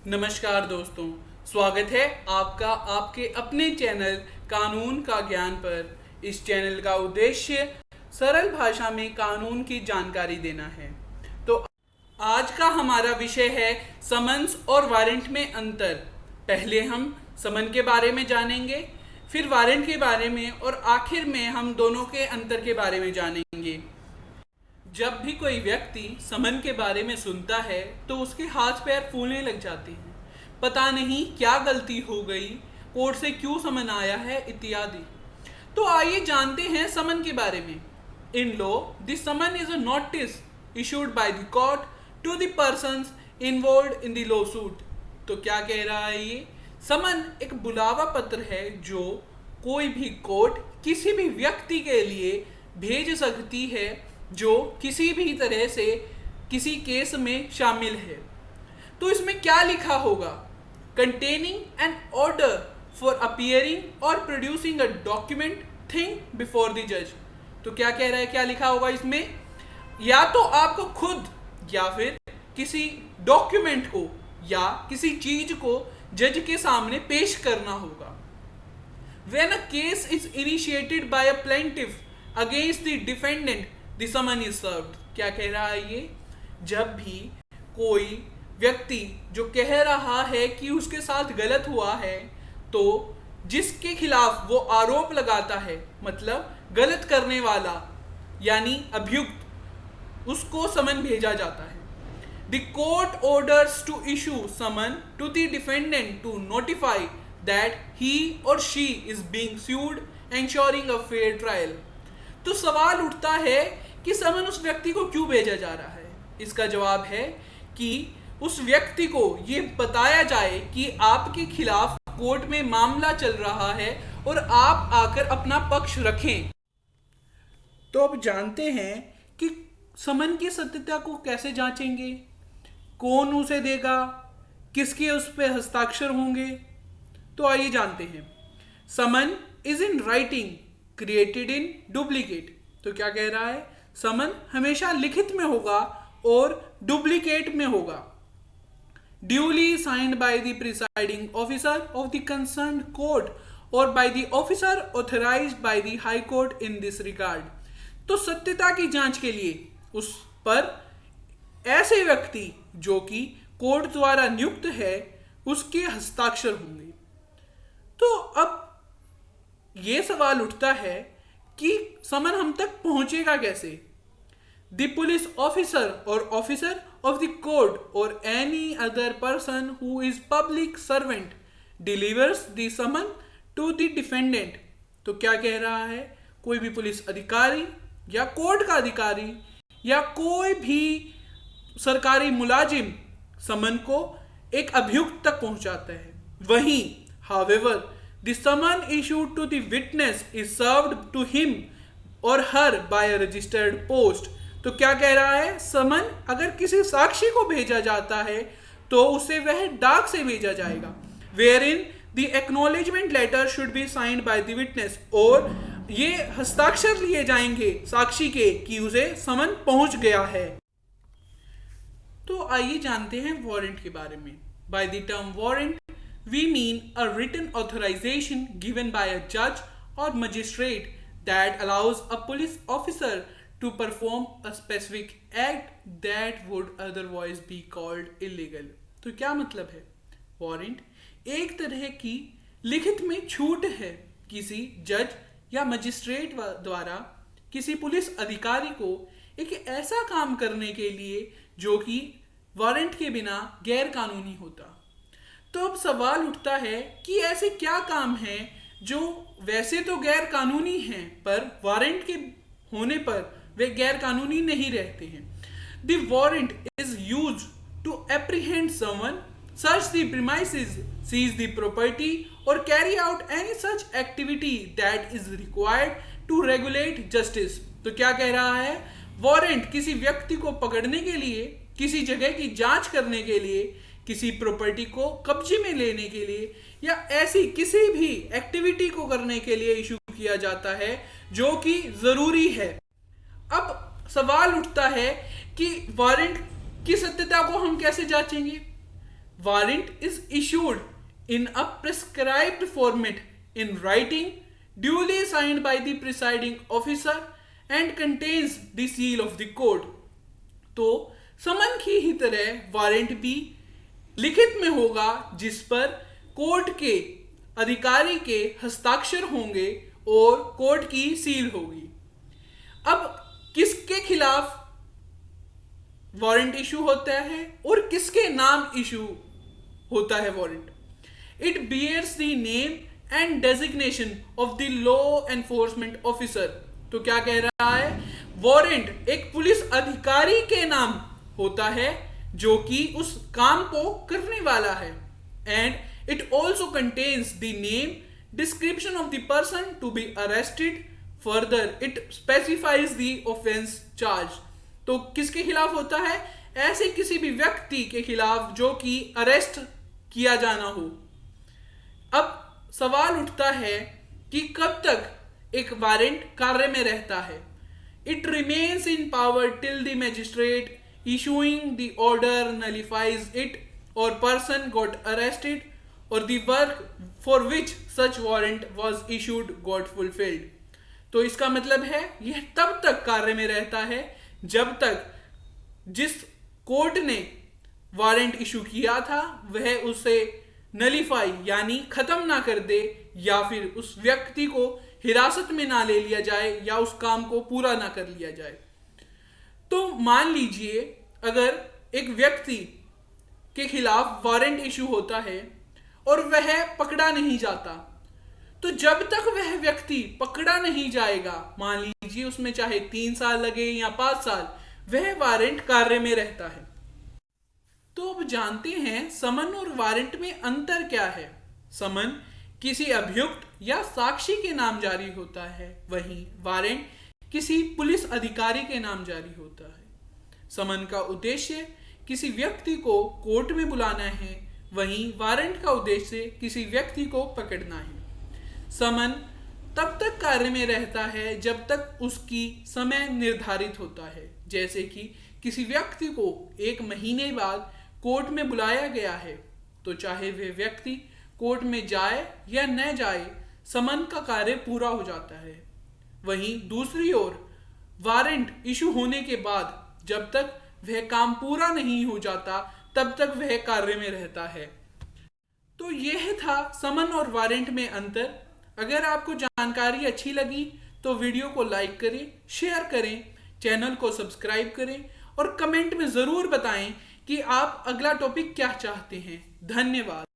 नमस्कार दोस्तों, स्वागत है आपका आपके अपने चैनल कानून का ज्ञान पर। इस चैनल का उद्देश्य सरल भाषा में कानून की जानकारी देना है। तो आज का हमारा विषय है समन्स और वारंट में अंतर। पहले हम समन के बारे में जानेंगे, फिर वारंट के बारे में और आखिर में हम दोनों के अंतर के बारे में जानेंगे। जब भी कोई व्यक्ति समन के बारे में सुनता है तो उसके हाथ पैर फूलने लग जाते हैं। पता नहीं क्या गलती हो गई, कोर्ट से क्यों समन आया है इत्यादि। तो आइए जानते हैं समन के बारे में। In law the summon is a notice issued by the court to the persons involved in the lawsuit. तो क्या कह रहा है ये? समन एक बुलावा पत्र है जो कोई भी कोर्ट किसी भी व्यक्ति के लिए भेज सकती है जो किसी भी तरह से किसी केस में शामिल है। तो इसमें क्या लिखा होगा? Containing an order for appearing और producing a document thing before the जज। तो क्या कह रहा है, क्या लिखा होगा इसमें? या तो आपको खुद या फिर किसी डॉक्यूमेंट को या किसी चीज को जज के सामने पेश करना होगा। When a case is initiated by a plaintiff against the defendant, the summons is served। क्या कह रहा है ये? जब भी कोई व्यक्ति जो कह रहा है कि उसके साथ गलत हुआ है, तो जिसके खिलाफ वो आरोप लगाता है, मतलब गलत करने वाला यानी अभियुक्त, उसको समन भेजा जाता है। The court orders to issue summon to the defendant to notify that he or she is being sued, ensuring a fair trial। तो सवाल उठता है कि समन उस व्यक्ति को क्यों भेजा जा रहा है। इसका जवाब है कि उस व्यक्ति को ये बताया जाए कि आपके खिलाफ कोर्ट में मामला चल रहा है और आप आकर अपना पक्ष रखें। तो अब जानते हैं कि समन की सत्यता को कैसे जांचेंगे, कौन उसे देगा, किसके उस पर हस्ताक्षर होंगे। तो आइए जानते हैं। Someone is in writing created in duplicate. तो क्या कह रहा है? समन हमेशा लिखित में होगा और डुप्लीकेट में होगा। Duly signed by the presiding officer of the concerned court और by the officer authorised by the high court in this regard. तो सत्यता की जांच के लिए उस पर ऐसे व्यक्ति जो कि कोर्ट द्वारा नियुक्त है उसके हस्ताक्षर होंगे। तो अब यह सवाल उठता है कि समन हम तक पहुंचेगा कैसे? द पुलिस ऑफिसर और ऑफिसर ऑफ द कोर्ट और any other person who is public servant delivers the summon to the defendant. तो क्या कह रहा है? कोई भी पुलिस अधिकारी या कोर्ट का अधिकारी या कोई भी सरकारी मुलाजिम समन को एक अभियुक्त तक पहुंचाता है। वहीं however the summon issued to the witness is served to him or her by a registered post। तो क्या कह रहा है? समन अगर किसी साक्षी को भेजा जाता है तो उसे वह डाक से भेजा जाएगा। wherein the acknowledgement letter should be signed by the witness। और ये हस्ताक्षर लिए जाएंगे साक्षी के कि उसे समन पहुंच गया है। तो आइए जानते हैं वारंट के बारे में। By the term warrant we mean a written authorisation given by a जज और magistrate that allows a police officer to perform a specific act that would otherwise be called illegal. तो क्या मतलब है? वारंट एक तरह की लिखित में छूट है किसी जज या मजिस्ट्रेट द्वारा किसी पुलिस अधिकारी को एक ऐसा काम करने के लिए जो कि वारंट के बिना गैर कानूनी होता। तो अब सवाल उठता है कि ऐसे क्या काम हैं जो वैसे तो गैर कानूनी हैं पर वारंट के होने पर वे गैर कानूनी नहीं रहते हैं। The warrant is used to apprehend someone, search the premises, seize the property और carry out any such activity that is required to regulate justice. तो क्या कह रहा है? वारंट किसी व्यक्ति को पकड़ने के लिए, किसी जगह की जांच करने के लिए, किसी प्रॉपर्टी को कब्जे में लेने के लिए या ऐसी किसी भी एक्टिविटी को करने के लिए इशू किया जाता है जो कि जरूरी है। अब सवाल उठता है कि वारंट की सत्यता को हम कैसे जांचेंगे? warrant is issued in a prescribed format in writing, duly signed by the presiding officer and contains the seal of the court. तो समन की ही तरह वारंट भी लिखित में होगा जिस पर कोर्ट के अधिकारी के हस्ताक्षर होंगे और कोर्ट की सील होगी। अब किसके खिलाफ वारंट इशू होता है और किसके नाम इशू होता है warrant? It bears the name and designation of the law enforcement officer. तो क्या कह रहा है? वारंट एक पुलिस अधिकारी के नाम होता है जो कि उस काम को करने वाला है। And it also contains the name, description of the person to be arrested, further it specifies the offence charge. तो किसके खिलाफ होता है? ऐसे किसी भी व्यक्ति के खिलाफ जो कि अरेस्ट किया जाना हो। अब सवाल उठता है कि कब तक एक वारंट कार्य में रहता है। It remains in power till the magistrate issuing the order nullifies it or person got arrested or the work for which such warrant was issued got fulfilled। तो इसका मतलब है यह तब तक कार्य में रहता है जब तक जिस कोर्ट ने वारंट इशू किया था वह उसे नलीफाई यानी खत्म ना कर दे या फिर उस व्यक्ति को हिरासत में ना ले लिया जाए या उस काम को पूरा ना कर लिया जाए। तो मान लीजिए अगर एक व्यक्ति के खिलाफ वारंट इशू होता है और वह पकड़ा नहीं जाता, तो जब तक वह व्यक्ति पकड़ा नहीं जाएगा, मान लीजिए उसमें चाहे 3 साल लगे या 5 साल, वह वारंट कार्य में रहता है। तो अब जानते हैं समन और वारंट में अंतर क्या है। समन किसी अभियुक्त या साक्षी के नाम जारी होता है, वहीं वारंट किसी पुलिस अधिकारी के नाम जारी होता है। समन का उद्देश्य किसी व्यक्ति को कोर्ट में बुलाना है, वहीं वारंट का उद्देश्य किसी व्यक्ति को पकड़ना है। समन तब तक कार्य में रहता है जब तक उसकी समय निर्धारित होता है। जैसे कि किसी व्यक्ति को 1 महीने बाद कोर्ट में बुलाया गया है, तो चाहे वह व्यक्ति कोर्ट में जाए या न जाए, समन का कार्य पूरा हो जाता है। वहीं दूसरी ओर वारंट इशू होने के बाद जब तक वह काम पूरा नहीं हो जाता तब तक वह कार्य में रहता है। तो यह था समन और वारंट में अंतर। अगर आपको जानकारी अच्छी लगी तो वीडियो को लाइक करें, शेयर करें, चैनल को सब्सक्राइब करें और कमेंट में ज़रूर बताएं कि आप अगला टॉपिक क्या चाहते हैं। धन्यवाद।